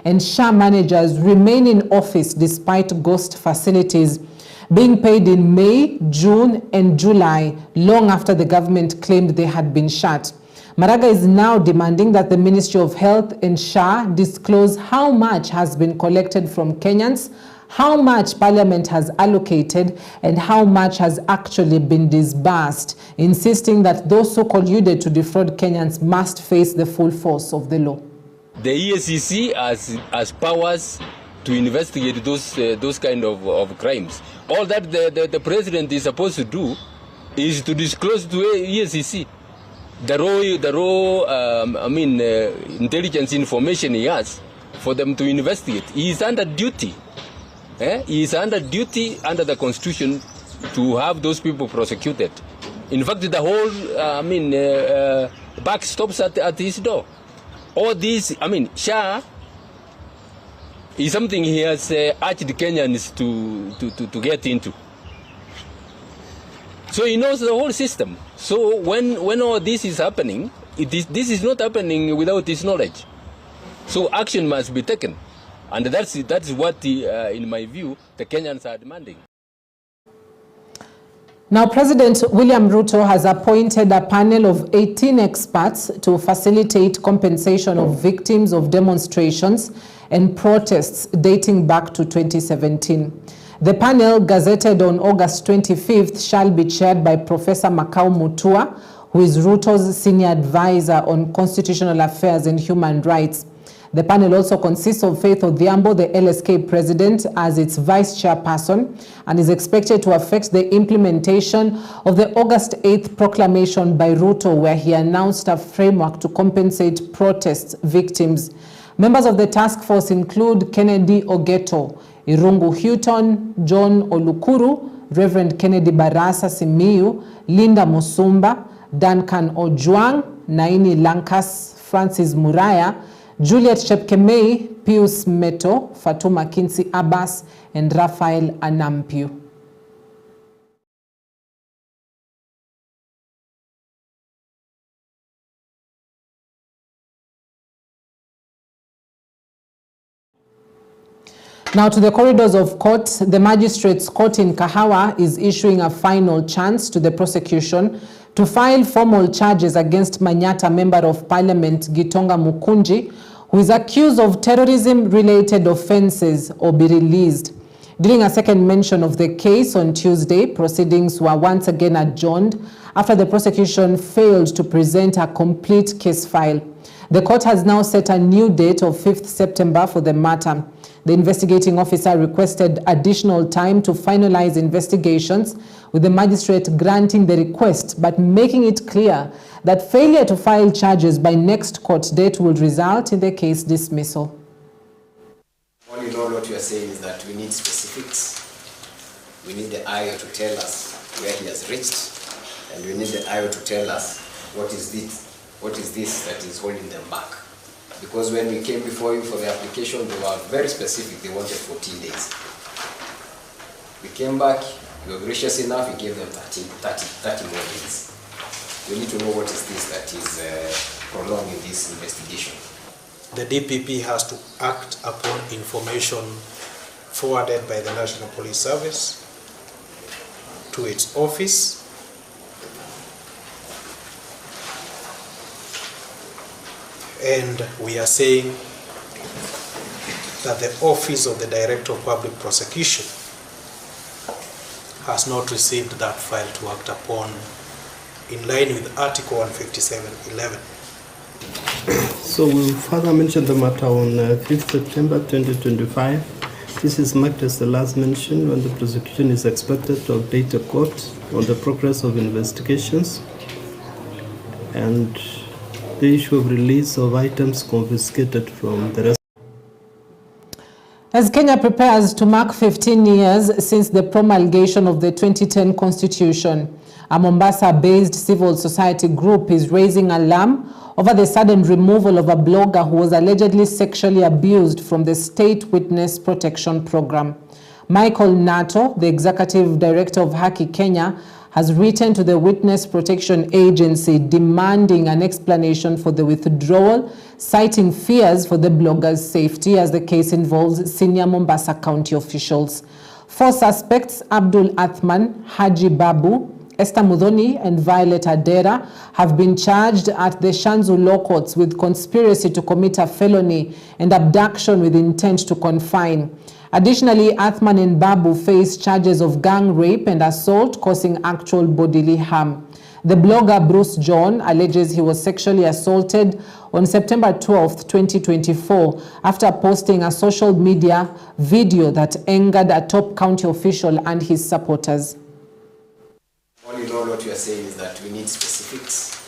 and SHA managers remain in office despite ghost facilities being paid in May, June, and July, long after the government claimed they had been shut. Maraga is now demanding that the Ministry of Health and SHA disclose how much has been collected from Kenyans, how much Parliament has allocated, and how much has actually been disbursed, insisting that those so colluded to defraud Kenyans must face the full force of the law. The EACC has powers to investigate those kind of crimes. All that the president is supposed to do is to disclose to EACC the raw intelligence information he has for them to investigate. He is under duty. He is under duty under the Constitution to have those people prosecuted. In fact, the whole back stops at his door. All this, SHA is something he has urged Kenyans to get into. So he knows the whole system. So when all this is happening, this is not happening without his knowledge. So action must be taken. And that's what, in my view, the Kenyans are demanding. Now, President William Ruto has appointed a panel of 18 experts to facilitate compensation of victims of demonstrations and protests dating back to 2017. The panel, gazetted on August 25th, shall be chaired by Professor Makau Mutua, who is Ruto's senior advisor on constitutional affairs and human rights. The panel also consists of Faith Odhiambo, the LSK president, as its vice chairperson, and is expected to affect the implementation of the August 8th proclamation by Ruto, where he announced a framework to compensate protest victims. Members of the task force include Kennedy Ogeto, Irungu Houghton, John Olukuru, Reverend Kennedy Barasa Simiyu, Linda Musumba, Duncan Ojwang, Naini Lankas, Francis Muraya, Juliet Chepkemei, Pius Meto, Fatuma Kinsi Abbas, and Raphael Anampiu. Now to the corridors of court. The Magistrates Court in Kahawa is issuing a final chance to the prosecution to file formal charges against Manyata Member of Parliament Gitonga Mukunji, who is accused of terrorism-related offences, or be released. During a second mention of the case on Tuesday, proceedings were once again adjourned after the prosecution failed to present a complete case file. The court has now set a new date of 5th September for the matter. The investigating officer requested additional time to finalize investigations, with the magistrate granting the request but making it clear that failure to file charges by next court date will result in the case dismissal. All in all, what we are saying is that we need specifics. We need the IO to tell us where he has reached, and we need the IO to tell us what is this that is holding them back. Because when we came before you for the application, they were very specific. They wanted 14 days. We came back, we were gracious enough, we gave them 30 more days. We need to know what is this that is prolonging this investigation. The DPP has to act upon information forwarded by the National Police Service to its office, and we are saying that the Office of the Director of Public Prosecution has not received that file to act upon in line with Article 157(11). So we'll further mention the matter on 5th September 2025. This is marked as the last mention when the prosecution is expected to update the court on the progress of investigations and the issue of release of items confiscated from the rest. As Kenya prepares to mark 15 years since the promulgation of the 2010 Constitution, a Mombasa-based civil society group is raising alarm over the sudden removal of a blogger who was allegedly sexually abused from the State Witness Protection Program. Michael Nato, the executive director of Haki Kenya, has written to the Witness Protection Agency demanding an explanation for the withdrawal, citing fears for the blogger's safety as the case involves senior Mombasa County officials. 4 suspects, Abdul Athman, Haji Babu, Esther Mudhoni and Violet Adera, have been charged at the Shanzu Law Courts with conspiracy to commit a felony and abduction with intent to confine. Additionally, Athman and Babu face charges of gang rape and assault causing actual bodily harm. The blogger Bruce John alleges he was sexually assaulted on September 12, 2024, after posting a social media video that angered a top county official and his supporters. All in all, what we are saying is that we need specifics.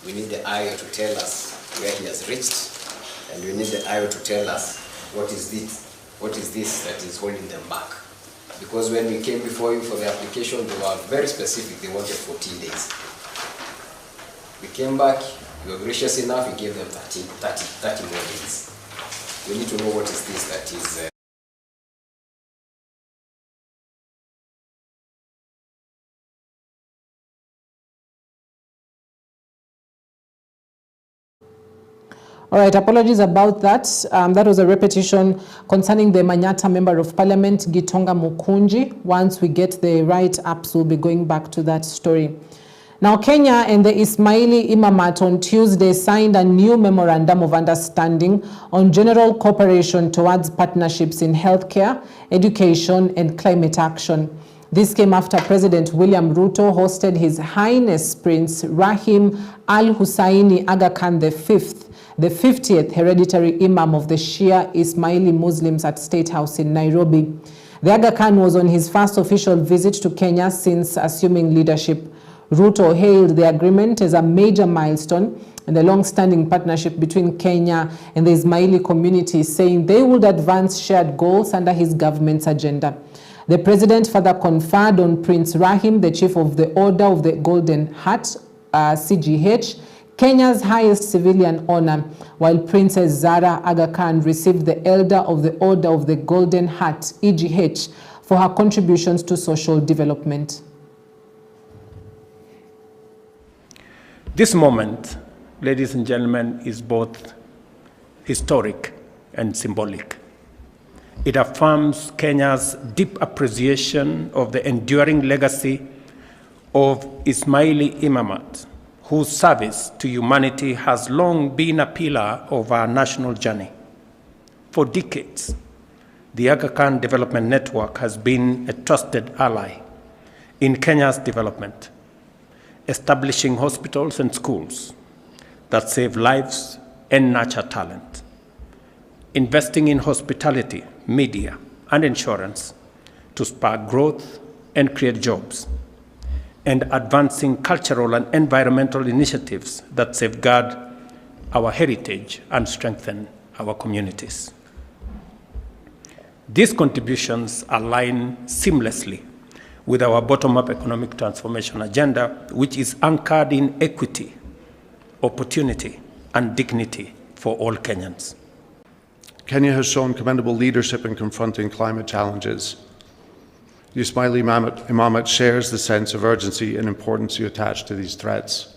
We need the IO to tell us where he has reached, and we need the IO to tell us what is this that is holding them back. Because when we came before you for the application, they were very specific. They wanted 14 days. We came back, we were gracious enough, we gave them 30 more days. We need to know what is this that is... All right, apologies about that. That was a repetition concerning the Manyata Member of Parliament, Gitonga Mukunji. Once we get the write-ups, we'll be going back to that story. Now, Kenya and the Ismaili Imamat on Tuesday signed a new memorandum of understanding on general cooperation towards partnerships in healthcare, education, and climate action. This came after President William Ruto hosted His Highness Prince Rahim Al Hussaini Aga Khan V, the 50th hereditary Imam of the Shia Ismaili Muslims at State House in Nairobi. The Aga Khan was on his first official visit to Kenya since assuming leadership. Ruto hailed the agreement as a major milestone in the long-standing partnership between Kenya and the Ismaili community, saying they would advance shared goals under his government's agenda. The president further conferred on Prince Rahim, the chief of the Order of the Golden Heart, CGH, Kenya's highest civilian honor, while Princess Zara Aga Khan received the Elder of the Order of the Golden Heart, EGH, for her contributions to social development. This moment, ladies and gentlemen, is both historic and symbolic. It affirms Kenya's deep appreciation of the enduring legacy of Ismaili Imamat, whose service to humanity has long been a pillar of our national journey. For decades, the Aga Khan Development Network has been a trusted ally in Kenya's development, establishing hospitals and schools that save lives and nurture talent, investing in hospitality, media, and insurance to spark growth and create jobs, and advancing cultural and environmental initiatives that safeguard our heritage and strengthen our communities. These contributions align seamlessly with our bottom-up economic transformation agenda, which is anchored in equity, opportunity, and dignity for all Kenyans. Kenya has shown commendable leadership in confronting climate challenges. The Ismaili Imamate shares the sense of urgency and importance you attach to these threats.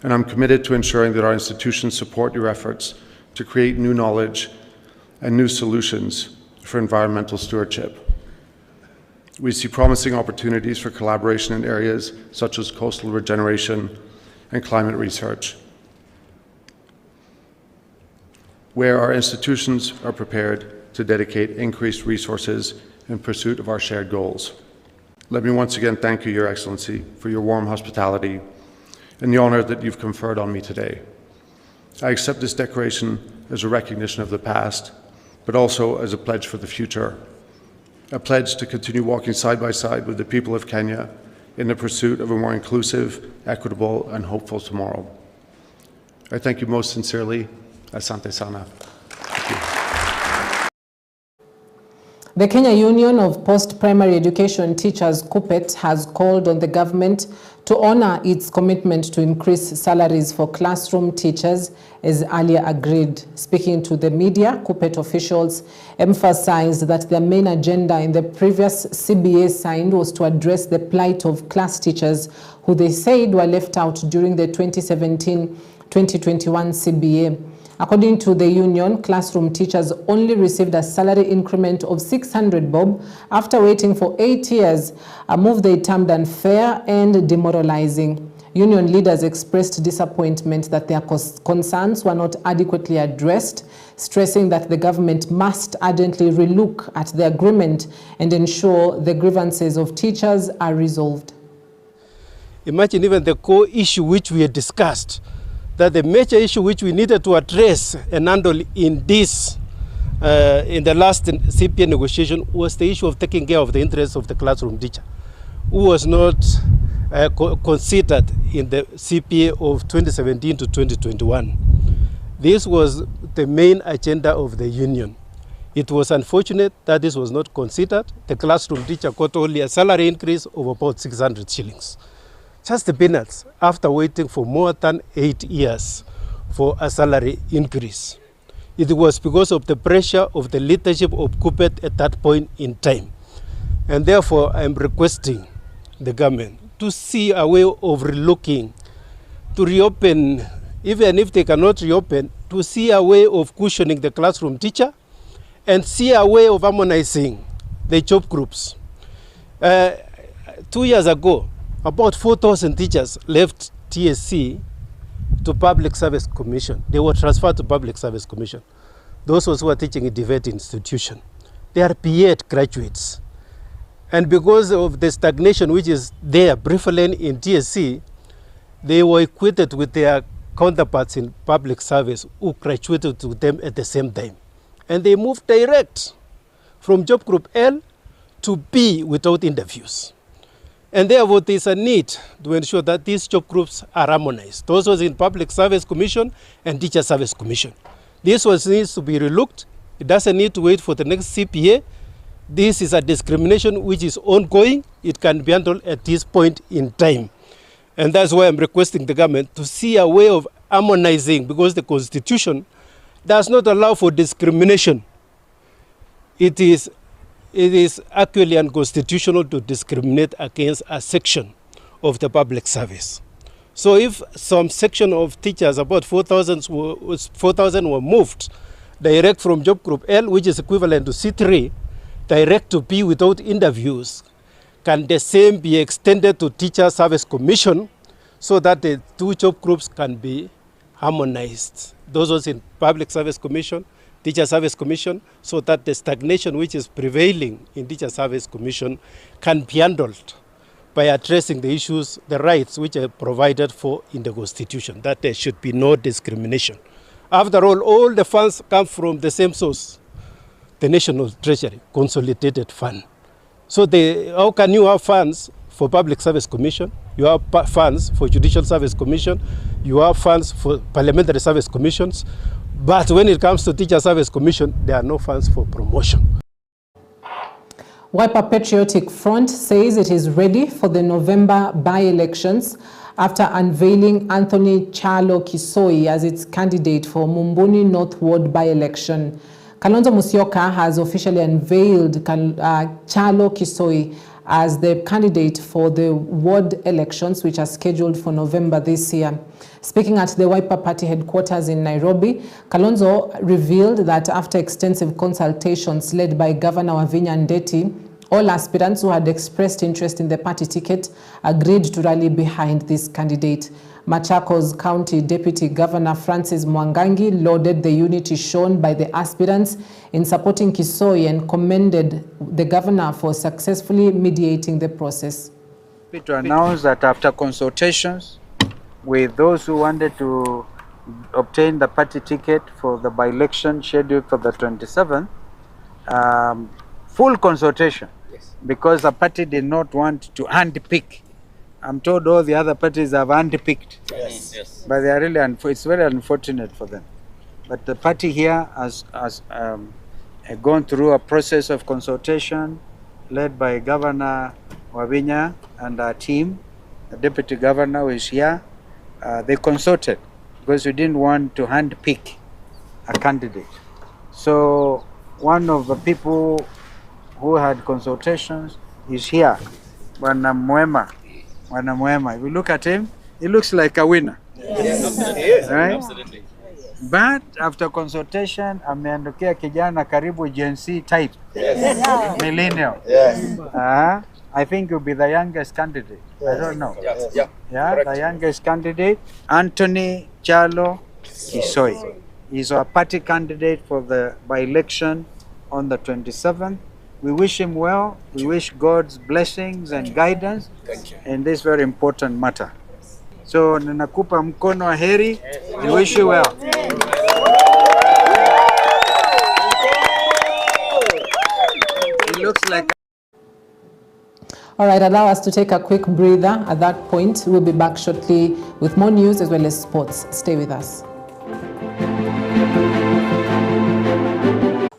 And I'm committed to ensuring that our institutions support your efforts to create new knowledge and new solutions for environmental stewardship. We see promising opportunities for collaboration in areas such as coastal regeneration and climate research, where our institutions are prepared to dedicate increased resources in pursuit of our shared goals. Let me once again thank you, Your Excellency, for your warm hospitality and the honor that you've conferred on me today. I accept this declaration as a recognition of the past, but also as a pledge for the future, a pledge to continue walking side by side with the people of Kenya in the pursuit of a more inclusive, equitable, and hopeful tomorrow. I thank you most sincerely. Asante sana. The Kenya Union of Post-Primary Education Teachers, COPET, has called on the government to honor its commitment to increase salaries for classroom teachers as earlier agreed. Speaking to the media, COPET officials emphasized that their main agenda in the previous CBA signed was to address the plight of class teachers who they said were left out during the 2017-2021 CBA. According to the union, classroom teachers only received a salary increment of 600 bob after waiting for 8 years, a move they termed unfair and demoralizing. Union leaders expressed disappointment that their concerns were not adequately addressed, stressing that the government must urgently relook at the agreement and ensure the grievances of teachers are resolved. Imagine even the core issue which we had discussed, that the major issue which we needed to address and handle in this, in the last CPA negotiation, was the issue of taking care of the interests of the classroom teacher, who was not considered in the CPA of 2017 to 2021. This was the main agenda of the union. It was unfortunate that this was not considered. The classroom teacher got only a salary increase of about 600 shillings. Just the peanuts after waiting for more than 8 years for a salary increase. It was because of the pressure of the leadership of COPET at that point in time. And therefore, I am requesting the government to see a way of relooking, to reopen, even if they cannot reopen, to see a way of cushioning the classroom teacher and see a way of harmonizing the job groups. 2 years ago, about 4,000 teachers left TSC to Public Service Commission. They were transferred to Public Service Commission. Those who were teaching in DVET institution. They are PED graduates. And because of the stagnation which is there, prevalent in TSC, they were equated with their counterparts in public service who graduated to them at the same time. And they moved direct from job group L to B without interviews. And therefore, there is a need to ensure that these job groups are harmonized. Those was in Public Service Commission and Teacher Service Commission. This was needs to be relooked. It doesn't need to wait for the next CPA. This is a discrimination which is ongoing. It can be handled at this point in time. And that's why I'm requesting the government to see a way of harmonizing, because the Constitution does not allow for discrimination. It is actually unconstitutional to discriminate against a section of the public service. So if some section of teachers, about 4,000 were moved direct from job group L, which is equivalent to C3, direct to B without interviews, can the same be extended to Teacher Service Commission so that the two job groups can be harmonized? Those was in Public Service Commission, Teacher Service Commission, so that the stagnation which is prevailing in Teacher Service Commission can be handled by addressing the issues, the rights which are provided for in the Constitution, that there should be no discrimination. After all the funds come from the same source, the National Treasury, Consolidated Fund. So how can you have funds for Public Service Commission, you have funds for Judicial Service Commission, you have funds for Parliamentary Service Commissions, but when it comes to Teacher Service Commission, there are no funds for promotion. Wiper Patriotic Front says it is ready for the November by-elections after unveiling Anthony Chalo Kisoi as its candidate for Mumbuni North Ward by-election. Kalonzo Musyoka has officially unveiled Chalo Kisoi as the candidate for the ward elections, which are scheduled for November this year. Speaking at the Wiper Party headquarters in Nairobi, Kalonzo revealed that after extensive consultations led by Governor Wavinya Ndeti, all aspirants who had expressed interest in the party ticket agreed to rally behind this candidate. Machakos County Deputy Governor Francis Mwangangi lauded the unity shown by the aspirants in supporting Kisoi and commended the governor for successfully mediating the process. To announce that after consultations with those who wanted to obtain the party ticket for the by-election scheduled for the 27th, full consultation, yes, because the party did not want to handpick. I'm told all the other parties have handpicked, yes, yes, but they are really it's very unfortunate for them. But the party here has gone through a process of consultation led by Governor Wavinya and our team. The Deputy Governor who is here. They consulted because we didn't want to handpick a candidate. So one of the people who had consultations is here, Bwana Mwema. If you look at him, he looks like a winner. Yes. Right? Absolutely. But after consultation, ameandokia kijana karibu Gen Z type. Yes. Millennial. Yes. I think you'll be the youngest candidate. Yes. I don't know. Yes. Yeah, correct. The youngest candidate, Anthony Chalo Kisoi. He's our party candidate for the by-election on the 27th. We wish him well. We wish God's blessings and guidance in this very important matter. So, ninakupa mkono wa heri. We wish you well. It looks like. All right, allow us to take a quick breather. At that point, we'll be back shortly with more news as well as sports. Stay with us.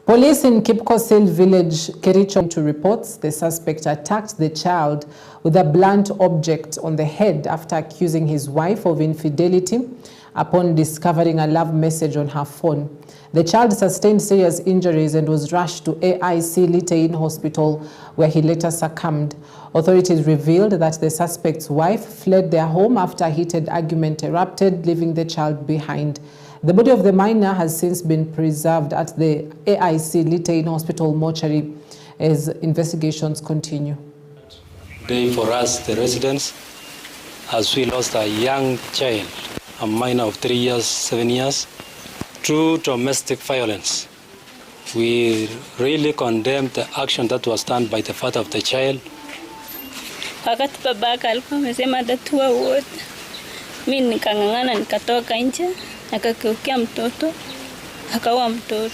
Police in Kipkosil village, Kericho, to reports the suspect attacked the child with a blunt object on the head after accusing his wife of infidelity upon discovering a love message on her phone. The child sustained serious injuries and was rushed to AIC Litein Hospital, where he later succumbed. Authorities revealed that the suspect's wife fled their home after a heated argument erupted, leaving the child behind. The body of the minor has since been preserved at the AIC Litein Hospital mortuary as investigations continue. Day for us, the residents, as we lost a young child, a minor of 3 years, 7 years, through domestic violence. We really condemn the action that was done by the father of the child. Wakati babaka alikuwa amesema atatua wote, mimi nikang'ang'ana nikatoka nje, akakeukia mtoto, akaua mtoto.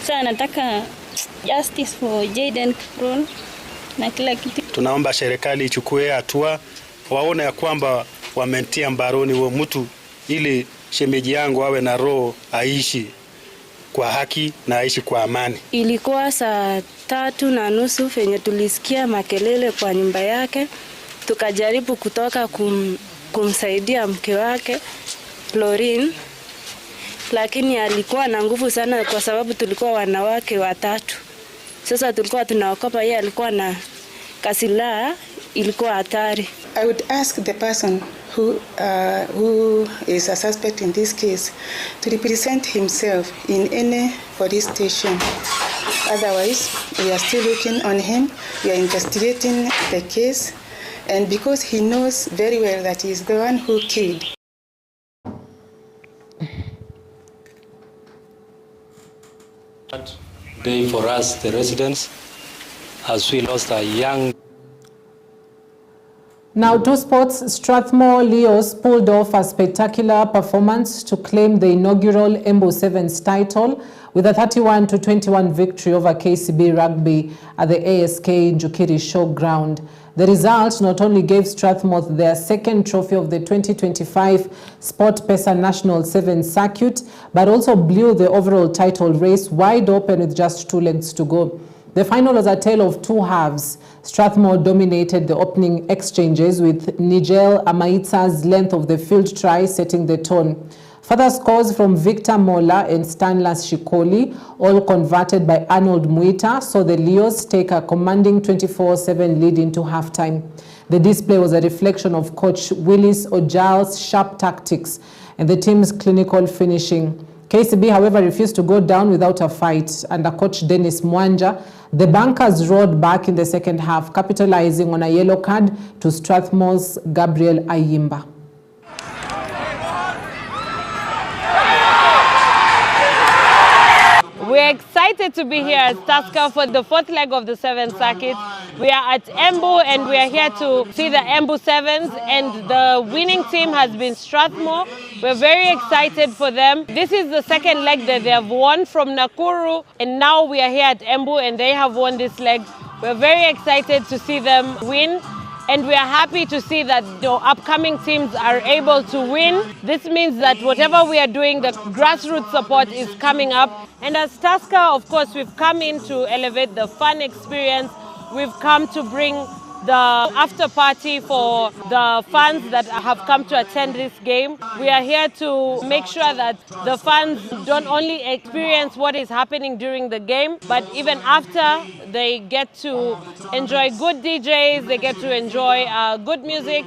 Sasa nataka justice for Jaden Kiprone na kila kitu. Tunaomba serikali ichukue hatua, waone ya kwamba wamentia mbaroni huo mtu, ili shemeji yangu awe na roho, aishi kwa haki na aishi kwa amani. Ilikuwa saa 3:30 fenye tulisikia makelele kwa nyumba yake. Tukajaribu kutoka kumsaidia mke wake Florin, lakini alikuwa na nguvu sana kwa sababu tulikuwa wanawake watatu. Sasa tulikuwa tunaokopa yeye alikuwa na kasilaha, ilikuwa hatari. I would ask the person who is a suspect in this case to represent himself in any police station. Otherwise, we are still looking on him. We are investigating the case, and because he knows very well that he is the one who killed. Day for us, the residents, as we lost a young. Now to sports, Strathmore Leos pulled off a spectacular performance to claim the inaugural Embu Sevens title with a 31-21 victory over KCB Rugby at the ASK Njukiri Showground. The result not only gave Strathmore their second trophy of the 2025 SportPesa National Sevens Circuit, but also blew the overall title race wide open with just 2 legs to go. The final was a tale of two halves. Strathmore dominated the opening exchanges with Nigel Amaitsa's length of the field try setting the tone. Further scores from Victor Mola and Stanlas Shikoli, all converted by Arnold Muita, saw the Leos take a commanding 24-7 lead into halftime. The display was a reflection of coach Willis Ojal's sharp tactics and the team's clinical finishing. KCB, however, refused to go down without a fight. Under coach Dennis Mwanja, the Bankers roared back in the second half, capitalizing on a yellow card to Strathmore's Gabriel Ayimba. We're excited to be here at Tusker for the 4th leg of the Sevens Circuit. We are at Embu and we are here to see the Embu Sevens, and the winning team has been Strathmore. We're very excited for them. This is the second leg that they have won from Nakuru, and now we are here at Embu and they have won this leg. We're very excited to see them win. and we are happy to see that upcoming teams are able to win. This means that whatever we are doing, the grassroots support is coming up. And as Tusker, of course, we've come in to elevate the fun experience. We've come to bring the after party for the fans that have come to attend this game. We are here to make sure that the fans don't only experience what is happening during the game, but even after, they get to enjoy good DJs, they get to enjoy good music,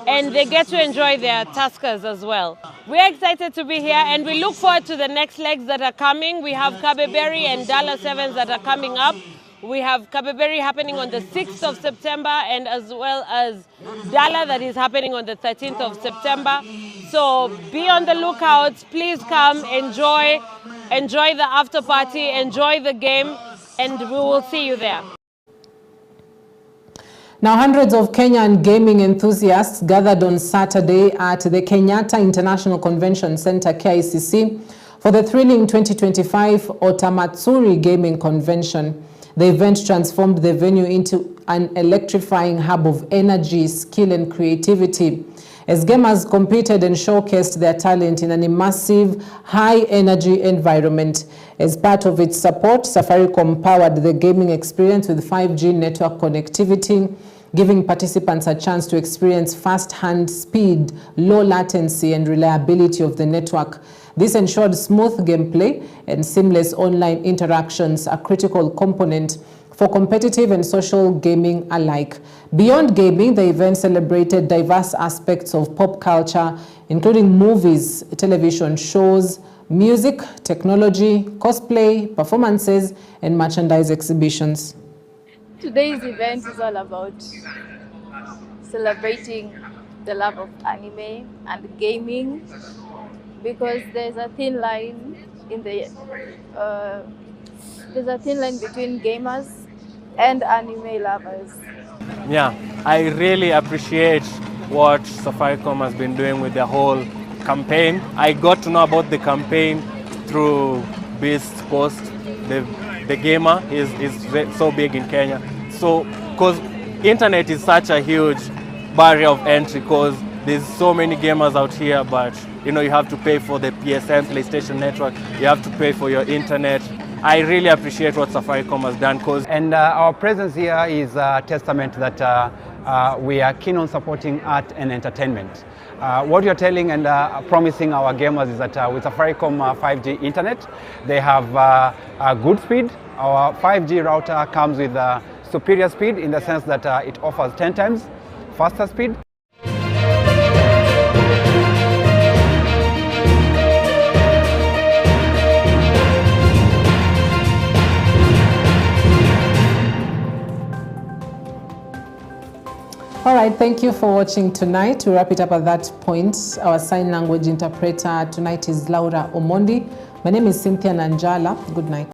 and they get to enjoy their Tuskers as well. We are excited to be here, and we look forward to the next legs that are coming. We have Kabeberi and Dala Sevens that are coming up. We have Kabeberi happening on the 6th of September, and as well as Dala that is happening on the 13th of September. So be on the lookout. Please come, enjoy the after party, enjoy the game, and we will see you there. Now, hundreds of Kenyan gaming enthusiasts gathered on Saturday at the Kenyatta International Convention Center, KICC, for the thrilling 2025 Otamatsuri Gaming Convention. The event transformed the venue into an electrifying hub of energy, skill, and creativity, as gamers competed and showcased their talent in an immersive, high-energy environment. As part of its support, Safaricom powered the gaming experience with 5G network connectivity, giving participants a chance to experience fast-hand speed, low latency, and reliability of the network. This ensured smooth gameplay and seamless online interactions, a critical component for competitive and social gaming alike. Beyond gaming, the event celebrated diverse aspects of pop culture, including movies, television shows, music, technology, cosplay, performances, and merchandise exhibitions. Today's event is all about celebrating the love of anime and gaming, because there's a thin line in the between gamers and anime lovers. Yeah, I really appreciate what Safaricom has been doing with the whole campaign. I got to know about the campaign through Beast's post. The gamer is so big in Kenya. So, because internet is such a huge barrier of entry, because there's so many gamers out here, but you know, you have to pay for the PSN, PlayStation Network, you have to pay for your internet. I really appreciate what Safaricom has done. And our presence here is a testament that we are keen on supporting art and entertainment. What you're telling and promising our gamers is that with Safaricom 5G internet, they have a good speed. Our 5G router comes with superior speed in the sense that it offers 10 times faster speed. All right, thank you for watching tonight. To wrap it up at that point, our sign language interpreter tonight is Laura Omondi. My name is Cynthia Nanjala. Good night.